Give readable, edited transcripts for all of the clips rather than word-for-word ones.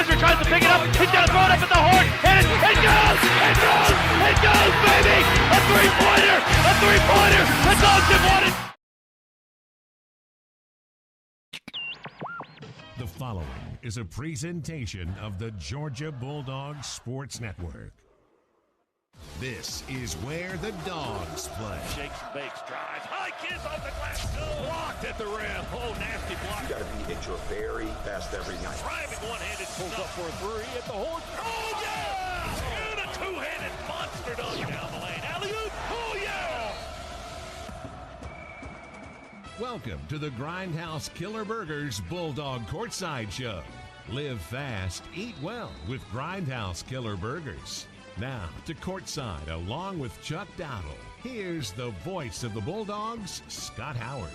Hauser tries to pick it up. He's got to throw it up at the horn. And it goes! It goes! It goes, baby! A three-pointer! A three-pointer! The Dogs have won it! The following is a presentation of the Georgia Bulldogs Sports Network. This is where the Dogs play. Shakes and bakes, drives. High kiss off the glass. Blocked at the rim. Oh, nasty block. You got to be at your very best every night. Driving one-handed. Pulls up for a three at the horn. Oh, yeah! And a two-handed monster dunk down the lane. Alley-oop. Oh, yeah! Welcome to the Grindhouse Killer Burgers Bulldog Courtside Show. Live fast, eat well with Grindhouse Killer Burgers. Now to courtside along with Chuck Dowdle. Here's the voice of the Bulldogs, Scott Howard.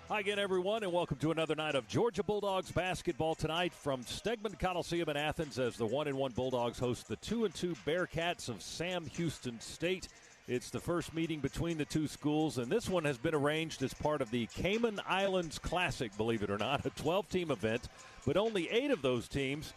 Hi again, everyone, and welcome to another night of Georgia Bulldogs basketball tonight from Stegman Coliseum in Athens as the 1-1 Bulldogs host the 2-2 Bearcats of Sam Houston State. It's the first meeting between the two schools, and this one has been arranged as part of the Cayman Island Classic, believe it or not, a 12-team event, but only 8 of those teams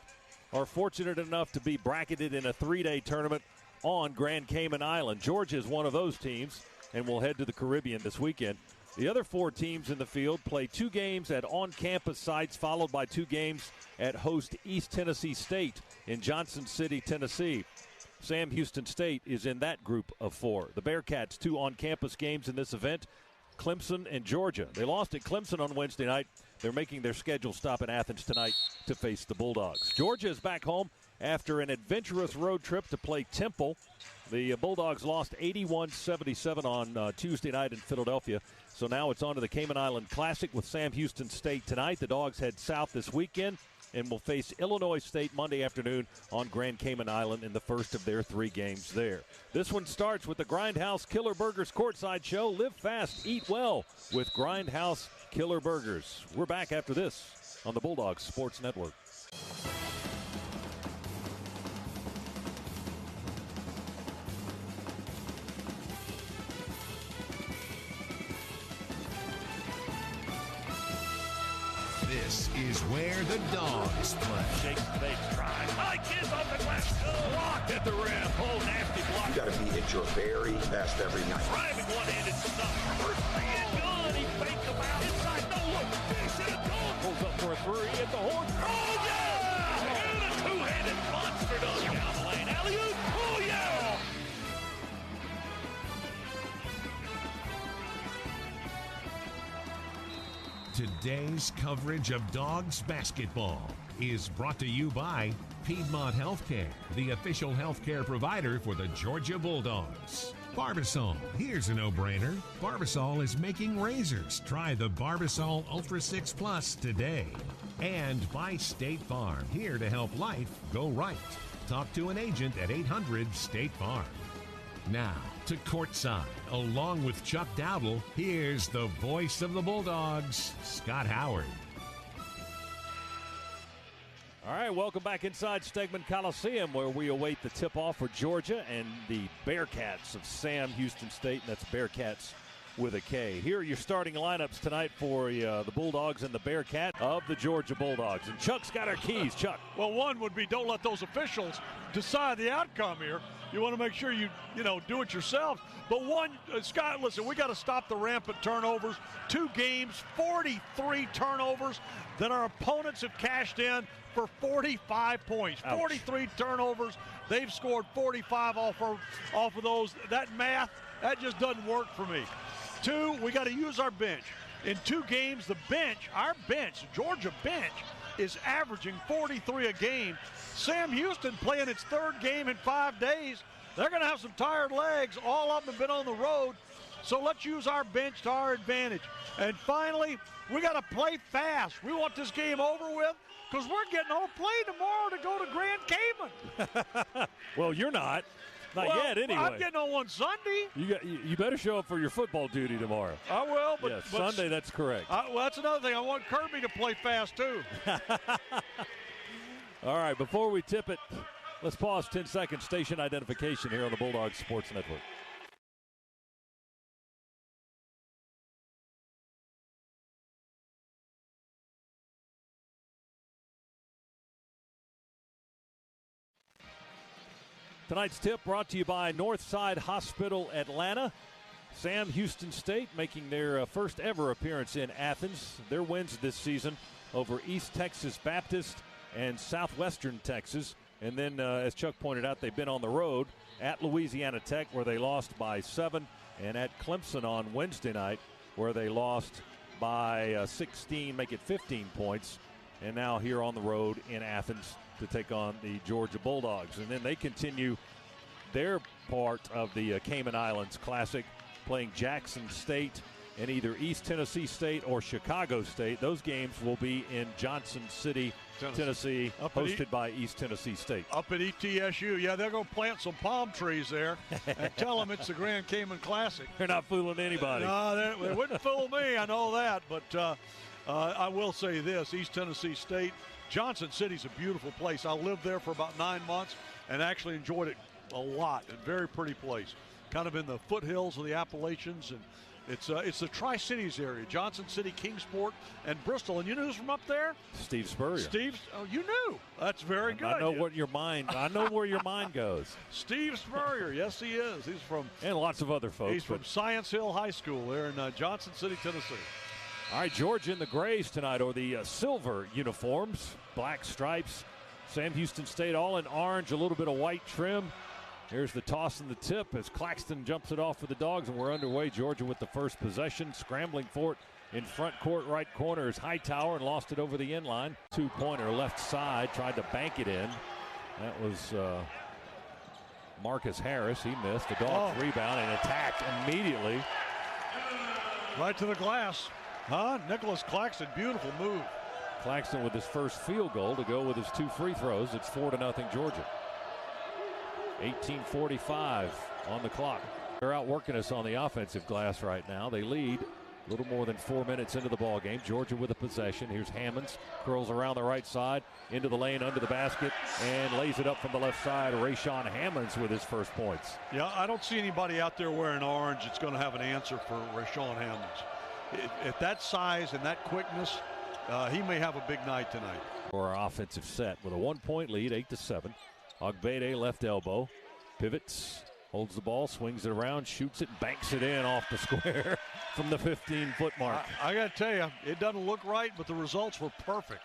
are fortunate enough to be bracketed in a 3-day tournament on Grand Cayman Island. Georgia is one of those teams and will head to the Caribbean this weekend. The other 4 teams in the field play 2 games at on-campus sites, followed by 2 games at host East Tennessee State in Johnson City, Tennessee. Sam Houston State is in that group of 4. The Bearcats, 2 on-campus games in this event, Clemson and Georgia. They lost at Clemson on Wednesday night. They're making their scheduled stop in Athens tonight to face the Bulldogs. Georgia is back home after an adventurous road trip to play Temple. The Bulldogs lost 81-77 on Tuesday night in Philadelphia. So now it's on to the Cayman Island Classic with Sam Houston State tonight. The Dogs head south this weekend and will face Illinois State Monday afternoon on Grand Cayman Island in the first of their 3 games there. This one starts with the Grindhouse Killer Burgers Courtside Show. Live fast, eat well with Grindhouse Killer Burgers. We're back after this on the Bulldogs Sports Network. This is where the Dogs play. Shakes and bakes, drives. High kiss off the glass. Blocked at the rim. Oh, nasty block. You got to be at your very best every night. Driving one-handed stuff. Reverse three and good. He faked him out. Inside, no look. Fish and a dunk. Pulls up for a three at the horn. Oh, yeah! And a two-handed monster dunk down the lane. Alley-oop. Oh, yeah! Today's coverage of Dogs basketball is brought to you by Piedmont Healthcare, the official healthcare provider for the Georgia Bulldogs. Barbasol, here's a no-brainer. Barbasol is making razors. Try the Barbasol Ultra 6 Plus today. And by State Farm, here to help life go right. Talk to an agent at 800-STATE-FARM. Now, to courtside, along with Chuck Dowdle, here's the voice of the Bulldogs, Scott Howard. All right, welcome back inside Stegman Coliseum, where we await the tip-off for Georgia and the Bearcats of Sam Houston State, and that's Bearcats with a K. Here are your starting lineups tonight for the Bulldogs and the Bearcats of the Georgia Bulldogs. And Chuck's got our keys. Chuck. Well, one would be don't let those officials decide the outcome here. You want to make sure you do it yourself. But one, Scott, listen, we got to stop the rampant turnovers. 2 games, 43 turnovers that our opponents have cashed in for 45 points. Ouch. 43 turnovers. They've scored 45 off of those. That math, that just doesn't work for me. 2, we got to use our bench. In 2 games, our bench, Georgia bench, is averaging 43 a game. Sam Houston playing its 3rd game in 5 days. They're going to have some tired legs. All of them have been on the road. So let's use our bench to our advantage. And finally, we got to play fast. We want this game over with because we're getting on a plane tomorrow to go to Grand Cayman. Well, you're not. Not yet, anyway. I'm getting on one Sunday. You better show up for your football duty tomorrow. I will, but, yes, Sunday, that's correct. Well, that's another thing. I want Kirby to play fast, too. All right, before we tip it, let's pause 10 seconds. Station identification here on the Bulldogs Sports Network. Tonight's tip brought to you by Northside Hospital Atlanta. Sam Houston State making their first ever appearance in Athens. Their wins this season over East Texas Baptist and Southwestern Texas. And then, as Chuck pointed out, they've been on the road at Louisiana Tech, where they lost by 7, and at Clemson on Wednesday night, where they lost by 16, make it 15 points. And now here on the road in Athens to take on the Georgia Bulldogs. And then they continue their part of the Cayman Islands Classic, playing Jackson State and either East Tennessee State or Chicago State. Those games will be in Johnson City, Tennessee, hosted by East Tennessee State. Up at ETSU. Yeah, they're going to plant some palm trees there and tell them it's the Grand Cayman Classic. They're not fooling anybody. No, they wouldn't fool me. I know that. But I will say this, East Tennessee State, Johnson City's a beautiful place. I lived there for about 9 months and actually enjoyed it a lot. A very pretty place. Kind of in the foothills of the Appalachians, and it's the Tri-Cities area, Johnson City, Kingsport, and Bristol. And you know who's from up there? Steve Spurrier. Oh, you knew. That's very good. I know what your mind. I know where your mind goes. Steve Spurrier, yes, he is. He's from, and lots of other folks. He's from Science Hill High School there in Johnson City, Tennessee. All right, Georgia in the grays tonight, or the silver uniforms, black stripes. Sam Houston State all in orange, a little bit of white trim. Here's the toss and the tip as Claxton jumps it off for the Dogs, and we're underway. Georgia with the first possession, scrambling for it in front court, right corner is Hightower, and lost it over the end line. Two-pointer left side, tried to bank it in. That was Marcus Harris. He missed. The Dogs rebound and attacked immediately. Right to the glass. Nicholas Claxton, beautiful move. Claxton with his first field goal to go with his 2 free throws. It's 4-0 Georgia. 18:45 on the clock. They're outworking us on the offensive glass right now. They lead a little more than 4 minutes into the ball game. Georgia with a possession. Here's Hammonds, curls around the right side, into the lane, under the basket, and lays it up from the left side. Rayshawn Hammonds with his first points. Yeah, I don't see anybody out there wearing orange that's going to have an answer for Rayshawn Hammonds. At that size and that quickness, he may have a big night tonight. For our offensive set with a 1-point lead, 8-7. Ogbede left elbow, pivots, holds the ball, swings it around, shoots it, banks it in off the square from the 15-foot mark. I got to tell you, it doesn't look right, but the results were perfect.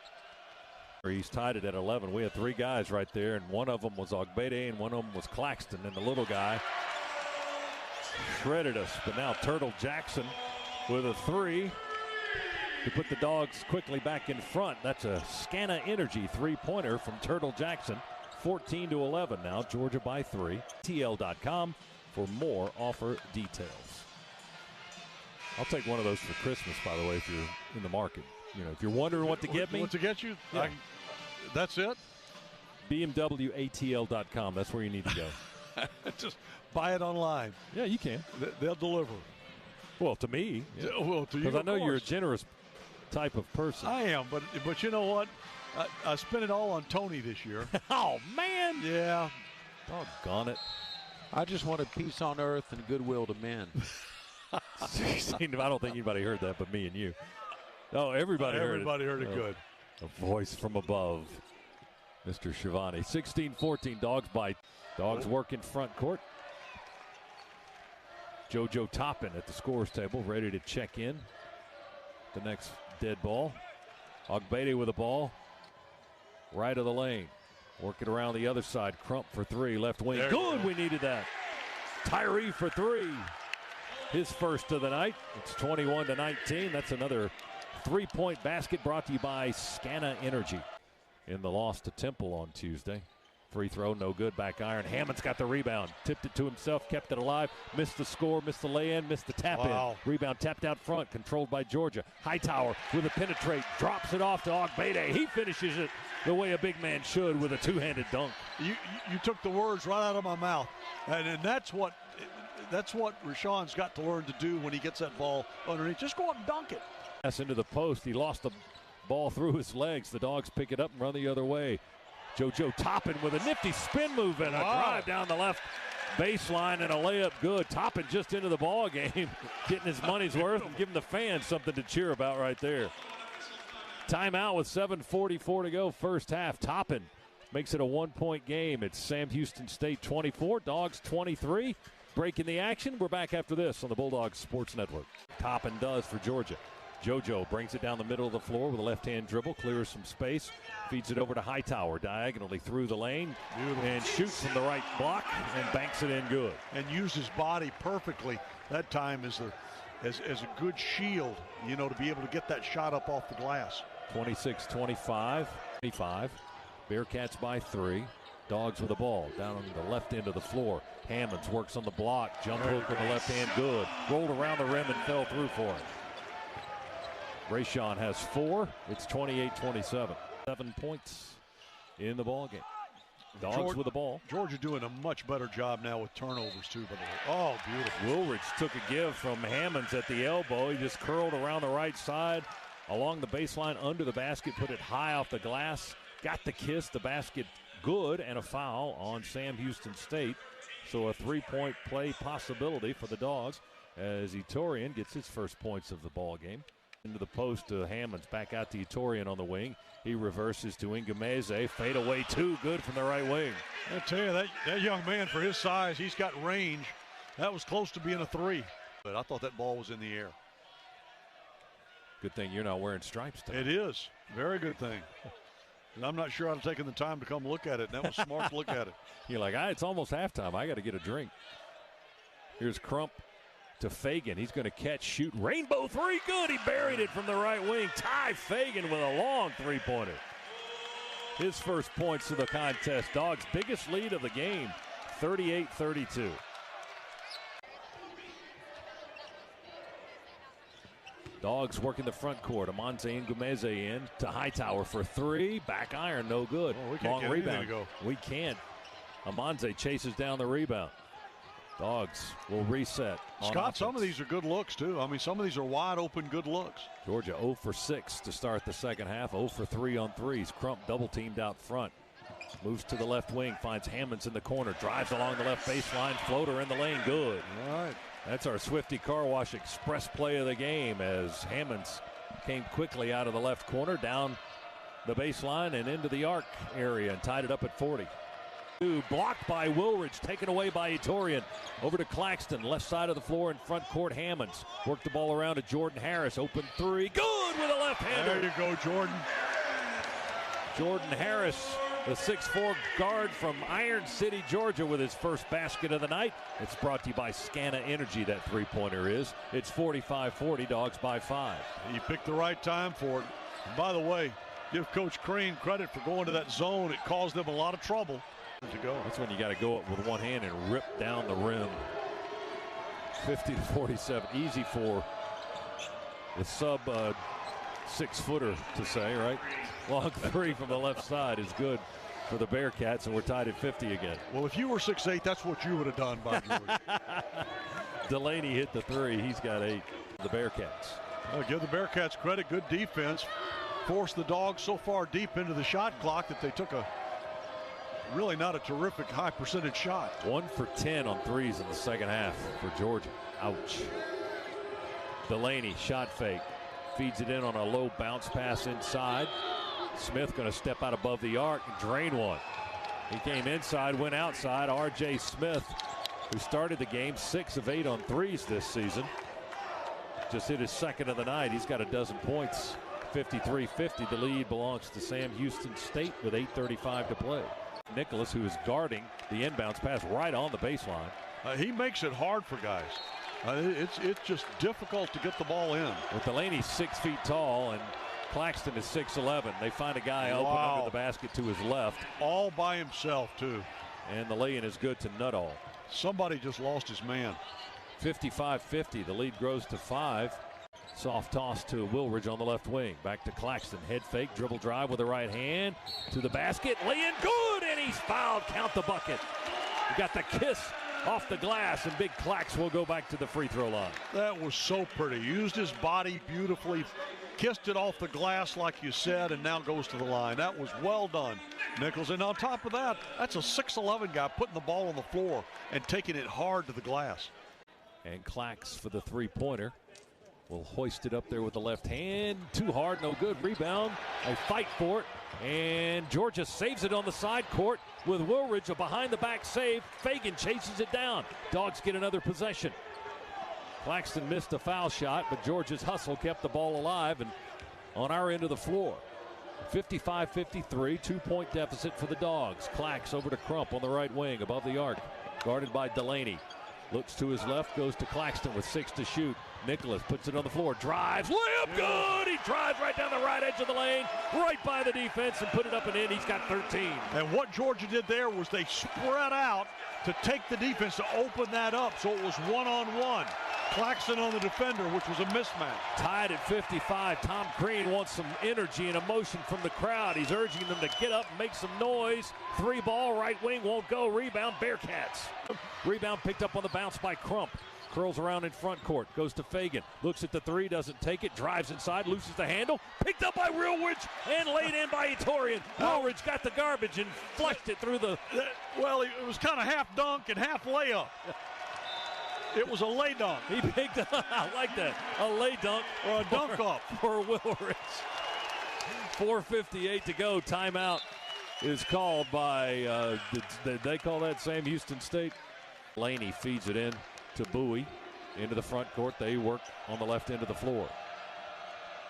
He's tied it at 11. We had 3 guys right there, and one of them was Ogbede, and one of them was Claxton, and the little guy shredded us. But now Turtle Jackson with a 3 to put the Dogs quickly back in front. That's a Scana Energy 3-pointer from Turtle Jackson. 14-11 now, Georgia by 3. TL.com for more offer details. I'll take one of those for Christmas, by the way, if you're in the market. You know, if you're wondering what to get me. What to get you? Yeah. That's it? BMWATL.com. That's where you need to go. Just buy it online. Yeah, you can. They'll deliver. Well, to me. Yeah. Well, to you, because I know you're a generous type of person. I am, but you know what? I spent it all on Tony this year. Oh, man. Yeah. Doggone it. I just wanted peace on earth and goodwill to men. I don't think anybody heard that but me and you. Oh, everybody heard it. Everybody heard it good. A voice from above. Mr. Shivani. 16-14, Dogs bite. Dogs work in front court. JoJo Toppin at the scorer's table, ready to check in. The next dead ball. Ogbede with the ball. Right of the lane. Work it around the other side. Crump for 3. Left wing. Good. We needed that. Tyree for 3. His first of the night. It's 21-19. That's another 3-point basket brought to you by Scana Energy in the loss to Temple on Tuesday. Free throw, no good. Back iron. Hammond's got the rebound. Tipped it to himself, kept it alive. Missed the score, missed the lay-in, missed the tap-in. Rebound tapped out front, controlled by Georgia. Hightower with a penetrate, drops it off to Ogbede. He finishes it the way a big man should with a two-handed dunk. You took the words right out of my mouth, and that's what Rashawn's got to learn to do when he gets that ball underneath. Just go up and dunk it. Pass into the post. He lost the ball through his legs. The Dogs pick it up and run the other way. JoJo Toppin with a nifty spin move and a drive down the left baseline and a layup good. Toppin just into the ball game, getting his money's worth and giving the fans something to cheer about right there. Timeout with 7:44 to go first half. Toppin makes it a 1-point game. It's Sam Houston State 24, Dogs 23. Breaking the action. We're back after this on the Bulldogs Sports Network. Top and does for Georgia. JoJo brings it down the middle of the floor with a left-hand dribble, clears some space, feeds it over to Hightower diagonally through the lane, and shoots from the right block and banks it in good. And used his body perfectly that time as a good shield, you know, to be able to get that shot up off the glass. 26-25. Bearcats by 3. Dogs with the ball down on the left end of the floor. Hammonds works on the block. Jump hook with the left hand, good. Rolled around the rim and fell through for it. Rayshawn has 4. It's 28-27. 7 points in the ball game. Dogs with the ball. Georgia doing a much better job now with turnovers too. By the way. Oh, beautiful. Woolridge took a give from Hammonds at the elbow. He just curled around the right side along the baseline under the basket, put it high off the glass, got the kiss, the basket good, and a foul on Sam Houston State. So a 3-point play possibility for the Dogs as Etorian gets his first points of the ball game. Into the post to Hammonds, back out to Etorian on the wing. He reverses to Ingumeze. Fade away 2, good from the right wing. I tell you, that young man, for his size, he's got range. That was close to being a 3. But I thought that ball was in the air. Good thing you're not wearing stripes today. It is. Very good thing. And I'm not sure I'd have taken the time to come look at it. And that was smart to look at it. You're like, it's almost halftime. I got to get a drink. Here's Crump to Fagan. He's going to catch, shoot. Rainbow 3, good. He buried it from the right wing. Ty Fagan with a long 3-pointer. His first points to the contest. Dogs' biggest lead of the game, 38-32. Dogs working the front court. Amanze Ingumeze in to Hightower for 3. Back iron, no good. Oh, we can't long rebound. Go. We can't. Amanze chases down the rebound. Dogs will reset. Scott, some of these are good looks, too. I mean, some of these are wide open good looks. Georgia 0 for 6 to start the second half. 0 for 3 on threes. Crump double teamed out front. Moves to the left wing, finds Hammonds in the corner, drives along the left baseline, floater in the lane, good. All right. That's our Swifty Car Wash Express play of the game as Hammonds came quickly out of the left corner, down the baseline and into the arc area and tied it up at 40. Blocked by Woolridge, taken away by Etorian. Over to Claxton, left side of the floor in front court. Hammonds worked the ball around to Jordan Harris. Open 3, good with a left-hander. There you go, Jordan. Jordan Harris, the 6'4" guard from Iron City, Georgia, with his first basket of the night. It's brought to you by Scana Energy, that 3-pointer is. It's 45-40, Dogs by 5. He picked the right time for it. And by the way, give Coach Crane credit for going to that zone. It caused them a lot of trouble. To go. That's when you got to go up with one hand and rip down the rim. 50-47, easy for the sub 6-footer to say, right? Long 3 from the left side is good for the Bearcats, and we're tied at 50 again. Well, if you were 6'8", that's what you would have done, Bob. Delaney hit the 3. He's got 8. The Bearcats. Well, give the Bearcats credit. Good defense. Forced the Dogs so far deep into the shot clock that they took a really not a terrific high percentage shot. 1 for 10 on threes in the second half for Georgia. Ouch. Delaney, shot fake. Feeds it in on a low bounce pass inside. Smith going to step out above the arc and drain one. He came inside, went outside. R.J. Smith, who started the game 6 of 8 on threes this season. Just hit his second of the night. He's got a dozen points. 53-50. The lead belongs to Sam Houston State with 8:35 to play. Nicholas, who is guarding the inbounds pass right on the baseline. He makes it hard for guys. It's just difficult to get the ball in. Well, Delaney's 6 feet tall and Claxton is 6'11". They find a guy open under the basket to his left. All by himself, too. And the lay-in is good to Nuttall. Somebody just lost his man. 55-50. The lead grows to 5. Soft toss to Woolridge on the left wing. Back to Claxton. Head fake, dribble drive with the right hand. To the basket. Lay-in good, and he's fouled. Count the bucket. You got the kiss off the glass, and Big Clax will go back to the free throw line. That was so pretty. Used his body beautifully. Kissed it off the glass like you said, and now goes to the line. That was well done, Nichols. And on top of that, that's a 6'11" guy putting the ball on the floor and taking it hard to the glass. And Clax for the three-pointer. will hoist it up there with the left hand. Too hard, no good. Rebound. They fight for it. And Georgia saves it on the side court with Woolridge, a behind-the-back save. Fagan chases it down. Dogs get another possession. Claxton missed a foul shot, but Georgia's hustle kept the ball alive and on our end of the floor. 55-53, 2-point deficit for the Dogs. Clax over to Crump on the right wing above the arc, guarded by Delaney. Looks to his left, goes to Claxton with 6 to shoot. Nicholas puts it on the floor, drives, layup, good! He drives right down the right edge of the lane, right by the defense, and put it up and in. He's got 13. And what Georgia did there was they spread out to take the defense to open that up, so it was one-on-one. Claxton on the defender, which was a mismatch. Tied at 55. Tom Crean wants some energy and emotion from the crowd. He's urging them to get up and make some noise. 3 ball, right wing won't go. Rebound, Bearcats. Rebound picked up on the bounce by Crump. Curls around in front court, goes to Fagan, looks at the 3, doesn't take it, drives inside, loses the handle, picked up by Woolridge and laid in by Etorian. Woolridge got the garbage and flushed it through the... Well, it was kind of half dunk and half layup. It was a lay dunk. He picked up, I like that, a lay dunk. Or a dunk up. For Woolridge. 4:58 to go, timeout is called by, did they call that Sam Houston State? Laney feeds it in to Bowie into the front court. They work on the left end of the floor.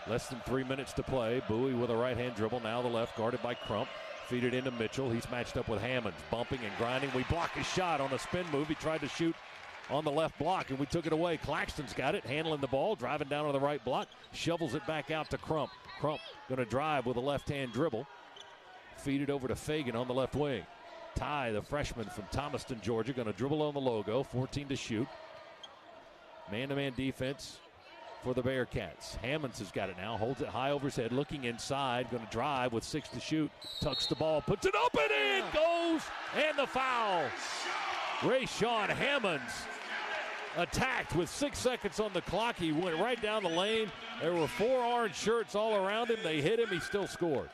Less than 3 minutes to play. Bowie with a right-hand dribble. Now the left, guarded by Crump. Feed it into Mitchell. He's matched up with Hammonds, bumping and grinding. We block his shot on a spin move. He tried to shoot on the left block, and we took it away. Claxton's got it, handling the ball, driving down on the right block, shovels it back out to Crump. Crump going to drive with a left-hand dribble. Feed it over to Fagan on the left wing. Ty, the freshman from Thomaston, Georgia, going to dribble on the logo, 14 to shoot. Man-to-man defense for the Bearcats. Hammonds has got it now, holds it high over his head, looking inside, going to drive with 6 to shoot, tucks the ball, puts it up and in, goes, and the foul. Rayshawn Hammonds attacked with 6 seconds on the clock. He went right down the lane. There were 4 orange shirts all around him. They hit him. He still scored.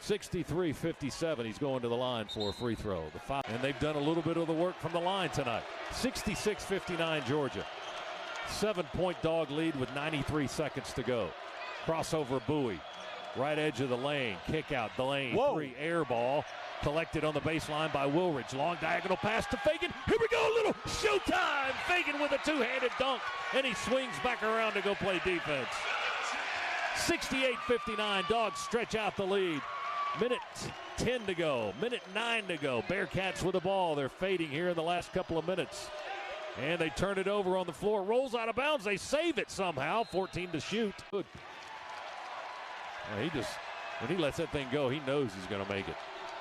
63-57. He's going to the line for a free throw. And they've done a little bit of the work from the line tonight. 66-59 Georgia. 7-point dog lead with 93 seconds to go. Crossover Bowie. Right edge of the lane. Kick out. Delaney. 3 air ball. Collected on the baseline by Woolridge. Long diagonal pass to Fagan. Here we go. A little showtime. Fagan with a 2-handed dunk. And he swings back around to go play defense. 68-59. Dogs stretch out the lead. Minute 10 to go. Minute 9 to go. Bearcats with the ball. They're fading here in the last couple of minutes. And they turn it over on the floor. Rolls out of bounds. They save it somehow. 14 to shoot. Good. Well, when he lets that thing go, he knows he's going to make it.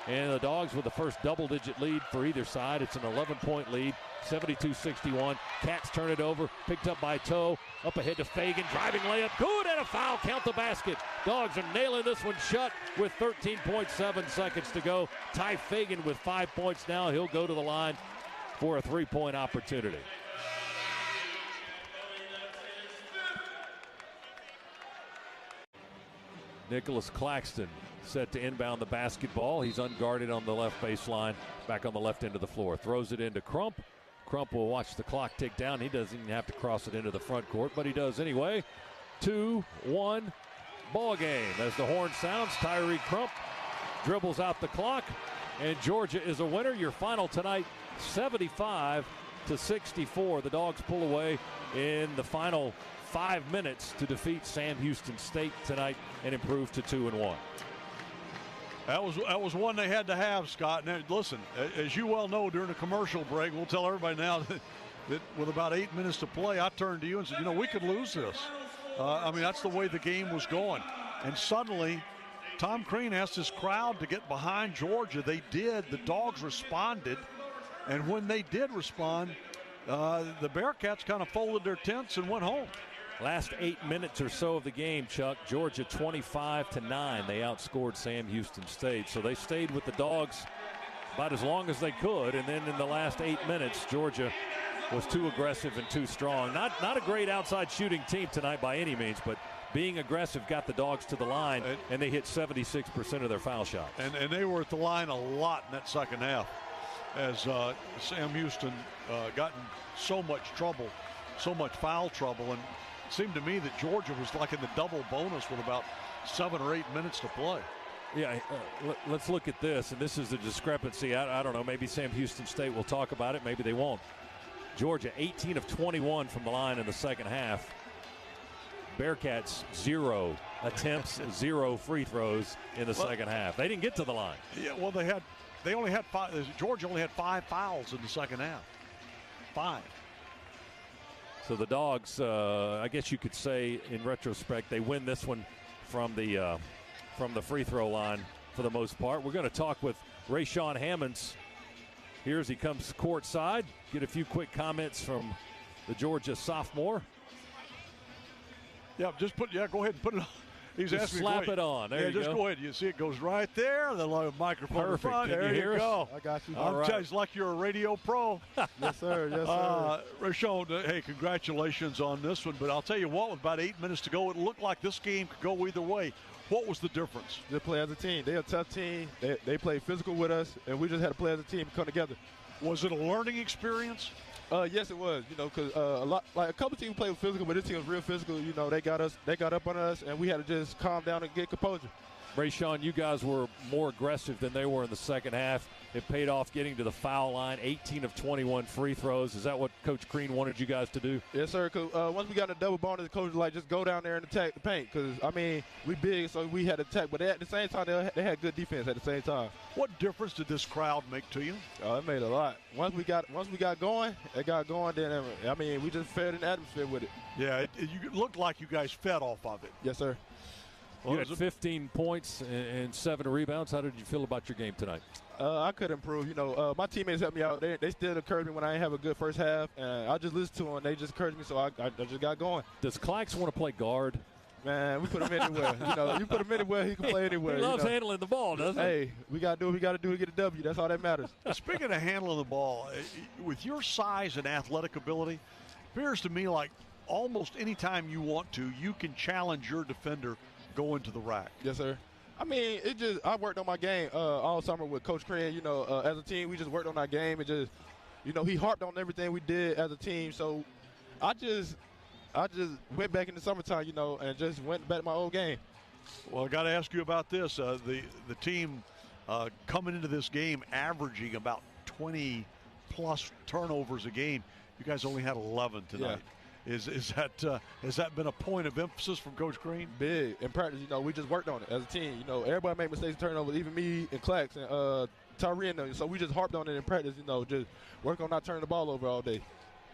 And the Dogs with the first double-digit lead for either side. It's an 11-point lead, 72-61. Cats turn it over, picked up by Toe. Up ahead to Fagan, driving layup, good, and a foul, count the basket. Dogs are nailing this one shut with 13.7 seconds to go. Ty Fagan with 5 points now. He'll go to the line for a 3-point opportunity. Nicholas Claxton set to inbound the basketball. He's unguarded on the left baseline, back on the left end of the floor. Throws it into Crump. Crump will watch the clock tick down. He doesn't even have to cross it into the front court, but he does anyway. 2-1 ball game. As the horn sounds, Tyree Crump dribbles out the clock, and Georgia is a winner. Your final tonight, 75-64. The Dogs pull away in the final 5 minutes to defeat Sam Houston State tonight and improve to 2-1. That was one they had to have, Scott. Now, listen, as you well know, during the commercial break, we'll tell everybody now that with about 8 minutes to play, I turned to you and said, we could lose this. I mean, that's the way the game was going. And suddenly, Tom Crean asked his crowd to get behind Georgia. They did. The Dogs responded. And when they did respond, the Bearcats kind of folded their tents and went home. Last 8 minutes or so of the game, Chuck, Georgia 25-9. They outscored Sam Houston State. So they stayed with the Dogs about as long as they could. And then in the last 8 minutes, Georgia was too aggressive and too strong. Not a great outside shooting team tonight by any means, but being aggressive got the Dogs to the line, and they hit 76% of their foul shots. And they were at the line a lot in that second half as Sam Houston got in so much trouble, so much foul trouble. And seemed to me that Georgia was like in the double bonus with about 7 or 8 minutes to play. Yeah, let's look at this, and this is the discrepancy. I don't know, maybe Sam Houston State will talk about it, maybe they won't. Georgia, 18 of 21 from the line in the second half. Bearcats, 0 attempts, 0 free throws in the second half. They didn't get to the line. Yeah, well, they only had 5. Georgia only had 5 fouls in the second half. 5. So the Dogs, I guess you could say in retrospect, they win this one from the free throw line for the most part. We're going to talk with Rayshawn Hammonds here as he comes courtside. Get a few quick comments from the Georgia sophomore. Yeah, go ahead and put it on. He's just asking slap it on. There you go. just go ahead. You see it goes right there. The microphone in front. Can there you hear go. I got you. I'm just like you're a radio pro. Yes, sir. Yes, sir. Rashawn, hey, congratulations on this one. But I'll tell you what, with about 8 minutes to go, it looked like this game could go either way. What was the difference? They play as a team. They're a tough team. They play physical with us, and we just had to play as a team, come together. Was it a learning experience? Yes, it was. Because a couple teams played physical, but this team was real physical. They got up on us, and we had to just calm down and get composure. Rayshawn, you guys were more aggressive than they were in the second half. It paid off getting to the foul line, 18 of 21 free throws. Is that what Coach Green wanted you guys to do? Yes, sir. Cause once we got in a double bonus, the coach was like, just go down there and attack the paint. Because, we big, so we had to attack. But at the same time, they had good defense at the same time. What difference did this crowd make to you? It made a lot. Once we got going, then, we just fed in the atmosphere with it. Yeah, you looked like you guys fed off of it. Yes, sir. You had 15 points and 7 rebounds. How did you feel about your game tonight? I could improve. My teammates helped me out. They still encouraged me when I didn't have a good first half, and I just listened to them. They just encouraged me, so I just got going. Does Clax want to play guard? Man, we put him anywhere. You put him anywhere, he can play anywhere. He loves handling the ball, doesn't he? Hey, we got to do what we got to do to get a W. That's all that matters. Speaking of handling the ball, with your size and athletic ability, it appears to me like almost any time you want to, you can challenge your defender go into the rack. Yes, sir. I worked on my game all summer with Coach Crane. As a team, we just worked on our game and just, he harped on everything we did as a team. So I just went back in the summertime, and just went back to my old game. Well, I got to ask you about this. The team coming into this game averaging about 20-plus turnovers a game. You guys only had 11 tonight. Yeah. Has that been a point of emphasis from Coach Green? Big. In practice, we just worked on it as a team. Everybody made mistakes and turnovers, even me and Clax and Tyree and them. So we just harped on it in practice, just work on not turning the ball over all day.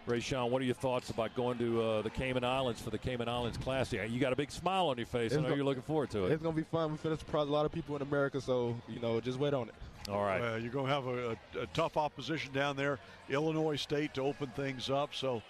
Rayshawn, what are your thoughts about going to the Cayman Islands for the Cayman Islands Classic? You got a big smile on your face. I know you're looking forward to it. It's going to be fun. We're going to surprise a lot of people in America, so, just wait on it. All right. You're going to have a tough opposition down there, Illinois State, to open things up. So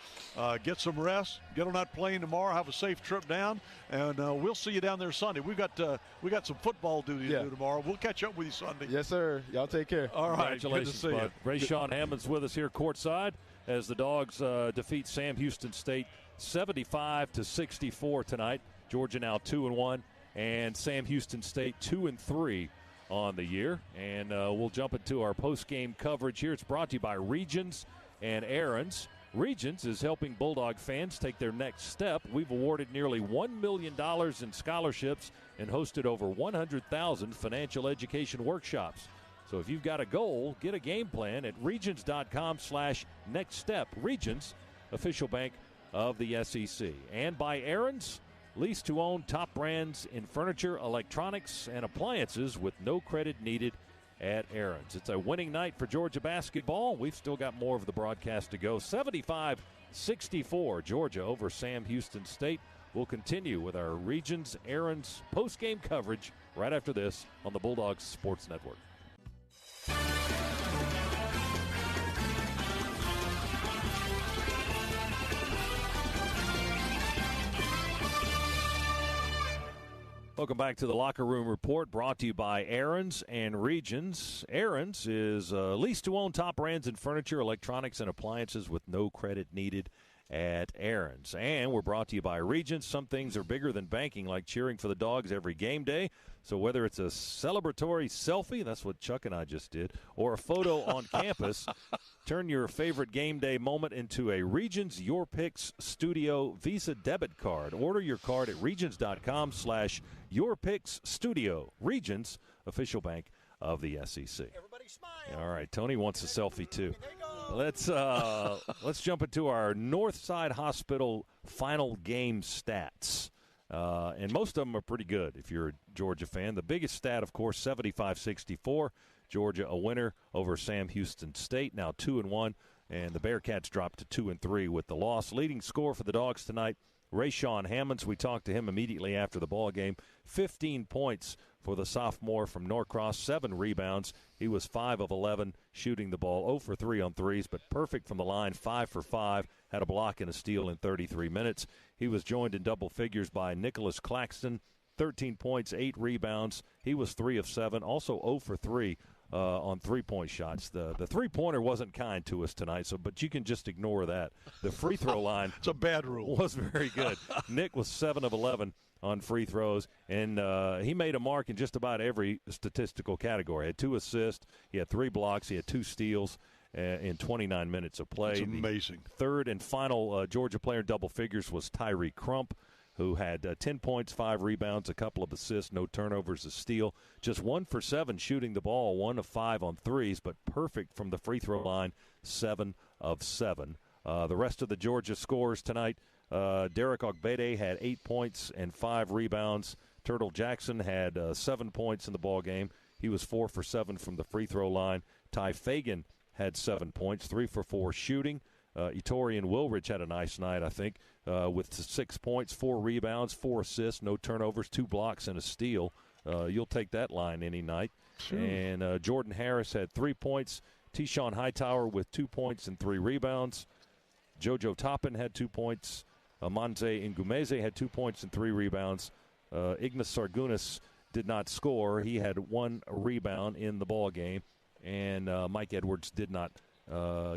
get some rest, get on that plane tomorrow, have a safe trip down, and we'll see you down there Sunday. We got some football duty to do tomorrow. We'll catch up with you Sunday. Yes, sir. Y'all take care. All right. Congratulations, good to see you. Rayshawn Hammonds with us here courtside as the Dogs defeat Sam Houston State 75-64 tonight. Georgia now 2-1, and Sam Houston State 2-3 on the year. And we'll jump into our post-game coverage here. It's brought to you by Regions and Aaron's. Regions is helping Bulldog fans take their next step. We've awarded nearly $1 million in scholarships and hosted over 100,000 financial education workshops. So if you've got a goal, get a game plan at regions.com/nextstep. Regions, official bank of the SEC. And by Aaron's, lease to own top brands in furniture, electronics, and appliances with no credit needed at Aaron's. It's a winning night for Georgia basketball. We've still got more of the broadcast to go. 75-64, Georgia over Sam Houston State. We'll continue with our Regions Aaron's post-game coverage right after this on the Bulldogs Sports Network. Welcome back to the Locker Room Report, brought to you by Aaron's and Regions. Aaron's is lease to own top brands in furniture, electronics, and appliances with no credit needed at Aaron's. And we're brought to you by Regents. Some things are bigger than banking, like cheering for the Dogs every game day. So whether it's a celebratory selfie, that's what Chuck and I just did, or a photo on campus, turn your favorite game day moment into a Regents Your Picks Studio Visa debit card. Order your card at regents.com/yourpicksstudio. Regents, official bank of the SEC. Everybody smile. All right, Tony wants a selfie too. Let's jump into our Northside Hospital final game stats. And most of them are pretty good if you're a Georgia fan. The biggest stat, of course, 75-64. Georgia a winner over Sam Houston State, now 2-1. And the Bearcats dropped to 2-3 with the loss. Leading scorer for the Dogs tonight, Rayshawn Hammonds. We talked to him immediately after the ball game. 15 points for the sophomore from Norcross, 7 rebounds. He was 5 of 11 shooting the ball, 0 for 3 on threes, but perfect from the line, 5 for 5, had a block and a steal in 33 minutes. He was joined in double figures by Nicholas Claxton, 13 points, 8 rebounds. He was 3 of 7, also 0 for 3 on three-point shots. The three-pointer wasn't kind to us tonight, but you can just ignore that. The free throw line it's a bad rule. Was very good. Nick was 7 of 11 on free throws, and he made a mark in just about every statistical category. He had 2 assists, he had 3 blocks, he had 2 steals in 29 minutes of play. It's amazing. The third and final Georgia player in double figures was Tyree Crump, who had 10 points, 5 rebounds, a couple of assists, no turnovers, a steal. Just 1 for 7 shooting the ball, 1 of 5 on threes, but perfect from the free throw line, 7 of 7. The rest of the Georgia scores tonight, Derek Ogbede had 8 points and 5 rebounds. Turtle Jackson had 7 points in the ball game. He was 4 for 7 from the free throw line. Ty Fagan had 7 points, 3 for 4 shooting. Etorian Woolridge had a nice night, I think, with 6 points, 4 rebounds, 4 assists, no turnovers, 2 blocks, and a steal. You'll take that line any night. Sure. And Jordan Harris had 3 points. Tyshawn Hightower with 2 points and 3 rebounds. JoJo Toppin had 2 points. Manze Ngumeze had 2 points and 3 rebounds. Ignas Sargunas did not score. He had 1 rebound in the ball game. And Mike Edwards did not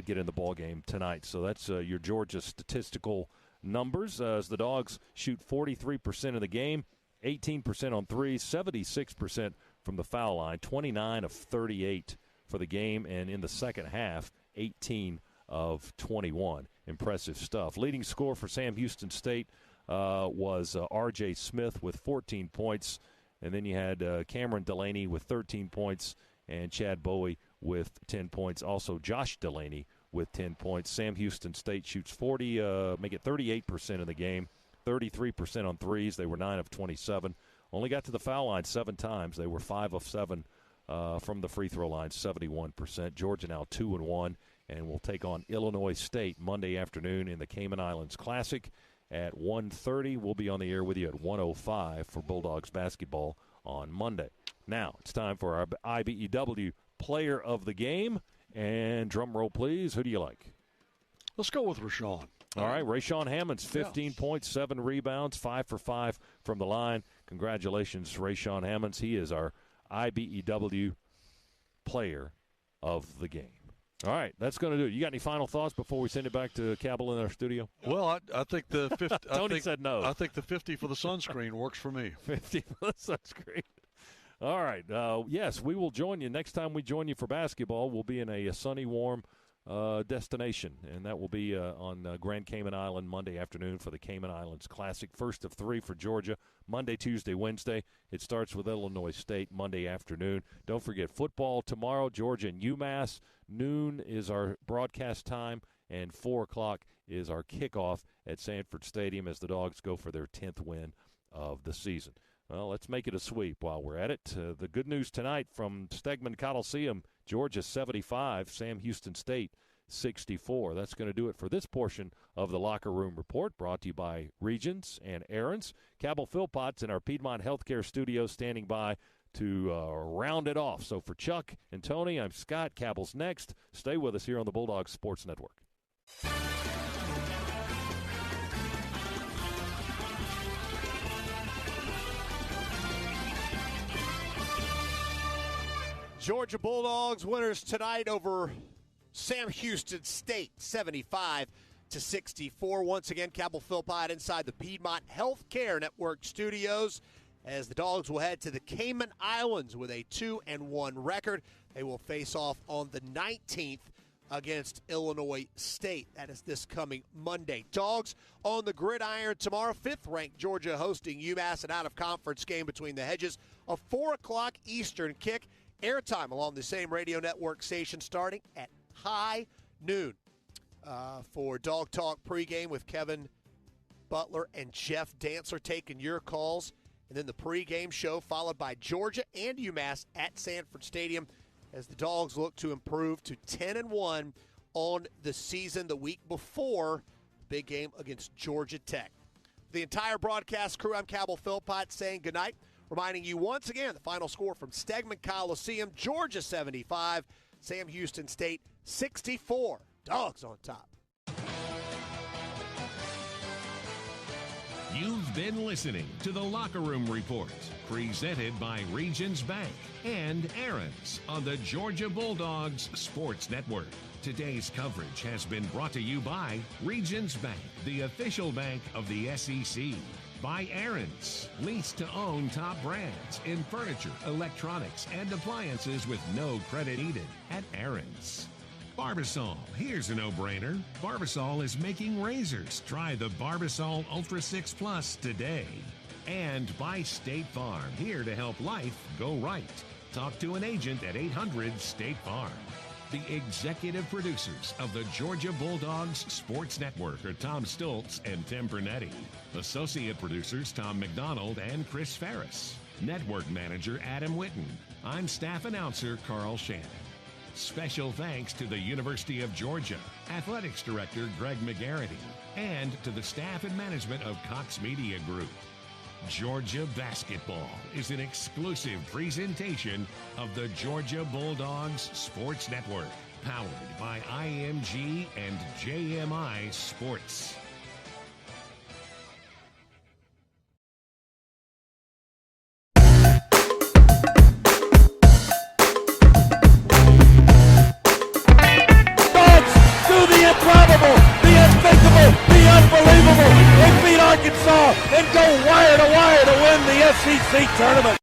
get in the ball game tonight. So that's your Georgia statistical numbers as the Dogs shoot 43% of the game, 18% on threes, 76% from the foul line, 29 of 38 for the game, and in the second half, 18 of 21. Impressive stuff. Leading scorer for Sam Houston State was R.J. Smith with 14 points, and then you had Cameron Delaney with 13 points and Chad Bowie with 10 points. Also, Josh Delaney with 10 points. Sam Houston State shoots 38% of the game, 33% on threes. They were 9 of 27. Only got to the foul line 7 times. They were 5 of 7 from the free throw line, 71%. Georgia now 2-1, and will take on Illinois State Monday afternoon in the Cayman Islands Classic at 1:30. We'll be on the air with you at 1:05 for Bulldogs basketball on Monday. Now it's time for our IBEW Player of the Game. And drum roll, please. Who do you like? Let's go with Rashawn. All right, Rayshawn Hammonds, 15 points, 7 rebounds, 5 for 5 from the line. Congratulations, Rayshawn Hammonds. He is our IBEW Player of the Game. All right, that's going to do it. You got any final thoughts before we send it back to Cabell in our studio? Well, I think the 50. Tony said no. I think the 50 for the sunscreen works for me. 50 for the sunscreen. All right. Yes, we will join you. Next time we join you for basketball, we'll be in a sunny, warm destination, and that will be on Grand Cayman Island Monday afternoon for the Cayman Islands Classic. First of 3 for Georgia, Monday, Tuesday, Wednesday. It starts with Illinois State Monday afternoon. Don't forget football tomorrow, Georgia and UMass. Noon is our broadcast time, and 4 o'clock is our kickoff at Sanford Stadium as the Dogs go for their 10th win of the season. Well, let's make it a sweep while we're at it. The good news tonight from Stegman Coliseum, Georgia 75, Sam Houston State 64. That's going to do it for this portion of the Locker Room Report, brought to you by Regions and Aaron's. Cabell Philpotts in our Piedmont Healthcare Studio standing by to round it off. So for Chuck and Tony, I'm Scott. Cabell's next. Stay with us here on the Bulldogs Sports Network. Georgia Bulldogs winners tonight over Sam Houston State, 75-64. 68-64. Once again, Cabell Philpott inside the Piedmont Healthcare Network studios as the Dogs will head to the Cayman Islands with a 2-1 record. They will face off on the 19th against Illinois State. That is this coming Monday. Dogs on the gridiron tomorrow. 5th-ranked Georgia hosting UMass, an out-of-conference game between the hedges. A 4 o'clock Eastern kick. Airtime along the same radio network station starting at high noon. For Dog Talk pregame with Kevin Butler and Jeff Dancer taking your calls. And then the pregame show followed by Georgia and UMass at Sanford Stadium as the Dogs look to improve to 10-1 on the season the week before the big game against Georgia Tech. The entire broadcast crew, I'm Cabell Philpott saying goodnight, reminding you once again the final score from Stegman Coliseum, Georgia 75, Sam Houston State 64. Dogs on top. You've been listening to the Locker Room Report, presented by Regions Bank and Aaron's on the Georgia Bulldogs Sports Network. Today's coverage has been brought to you by Regions Bank, the official bank of the SEC. By Aaron's, lease to own top brands in furniture, electronics, and appliances with no credit needed at Aaron's. Barbasol, here's a no-brainer. Barbasol is making razors. Try the Barbasol Ultra 6 Plus today. And by State Farm, here to help life go right. Talk to an agent at 800-STATE-FARM. The executive producers of the Georgia Bulldogs Sports Network are Tom Stoltz and Tim Pernetti. Associate producers Tom McDonald and Chris Ferris. Network manager Adam Witten. I'm staff announcer Carl Shannon. Special thanks to the University of Georgia, Athletics Director Greg McGarity, and to the staff and management of Cox Media Group. Georgia Basketball is an exclusive presentation of the Georgia Bulldogs Sports Network, powered by IMG and JMI Sports. Arkansas and go wire to wire to win the SEC tournament.